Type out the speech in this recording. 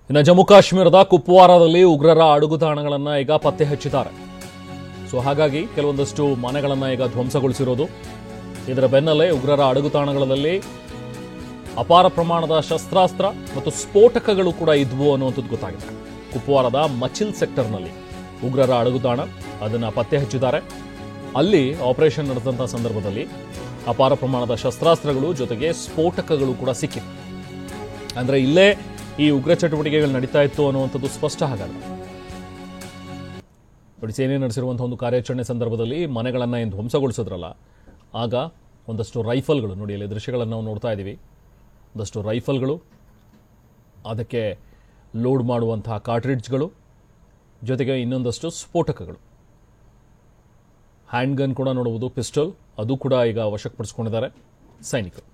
ಇನ್ನು ಜಮ್ಮು ಕಾಶ್ಮೀರದ ಕುಪ್ವಾರಾದಲ್ಲಿ ಉಗ್ರರ ಅಡುಗುತಾಣಗಳನ್ನು ಈಗ ಪತ್ತೆ ಹಚ್ಚಿದ್ದಾರೆ. ಸೊ ಹಾಗಾಗಿ ಕೆಲವೊಂದಷ್ಟು ಮನೆಗಳನ್ನು ಈಗ ಧ್ವಂಸಗೊಳಿಸಿರೋದು. ಇದರ ಬೆನ್ನಲ್ಲೇ ಉಗ್ರರ ಅಡುಗುತಾಣಗಳಲ್ಲಿ ಅಪಾರ ಪ್ರಮಾಣದ ಶಸ್ತ್ರಾಸ್ತ್ರ ಮತ್ತು ಸ್ಫೋಟಕಗಳು ಕೂಡ ಇದ್ವು ಅನ್ನುವಂಥದ್ದು ಗೊತ್ತಾಗಿದೆ. ಕುಪ್ವಾರದ ಮಚಿಲ್ ಸೆಕ್ಟರ್ನಲ್ಲಿ ಉಗ್ರರ ಅಡುಗುತಾಣ, ಅದನ್ನು ಪತ್ತೆ ಹಚ್ಚಿದ್ದಾರೆ. ಅಲ್ಲಿ ಆಪರೇಷನ್ ನಡೆದಂಥ ಸಂದರ್ಭದಲ್ಲಿ ಅಪಾರ ಪ್ರಮಾಣದ ಶಸ್ತ್ರಾಸ್ತ್ರಗಳು ಜೊತೆಗೆ ಸ್ಫೋಟಕಗಳು ಕೂಡ ಸಿಕ್ಕಿವೆ. ಅಂದರೆ ಇಲ್ಲೇ ಈ ಉಗ್ರ ಚಟುವಟಿಕೆಗಳು ನಡೀತಾ ಇತ್ತು ಅನ್ನುವಂಥದ್ದು ಸ್ಪಷ್ಟ ಆಗಲ್ಲ. ನೋಡಿ, ಸೇನೆ ನಡೆಸಿರುವಂಥ ಒಂದು ಕಾರ್ಯಾಚರಣೆ ಸಂದರ್ಭದಲ್ಲಿ ಮನೆಗಳನ್ನು ಏನು ಧ್ವಂಸಗೊಳಿಸಿದ್ರಲ್ಲ, ಆಗ ಒಂದಷ್ಟು ರೈಫಲ್ಗಳು, ನೋಡಿ ಇಲ್ಲಿ ದೃಶ್ಯಗಳನ್ನು ನಾವು ನೋಡ್ತಾ ಇದ್ದೀವಿ, ಒಂದಷ್ಟು ರೈಫಲ್ಗಳು, ಅದಕ್ಕೆ ಲೋಡ್ ಮಾಡುವಂತಹ ಕಾರ್ಟ್ರಿಡ್ಜ್ಗಳು, ಜೊತೆಗೆ ಇನ್ನೊಂದಷ್ಟು ಸ್ಫೋಟಕಗಳು, ಹ್ಯಾಂಡ್ ಗನ್ ಕೂಡ ನೋಡುವುದು, ಪಿಸ್ಟಲ್, ಅದು ಕೂಡ ಈಗ ವಶಪಡಿಸಿಕೊಂಡಿದ್ದಾರೆ ಸೈನಿಕರು.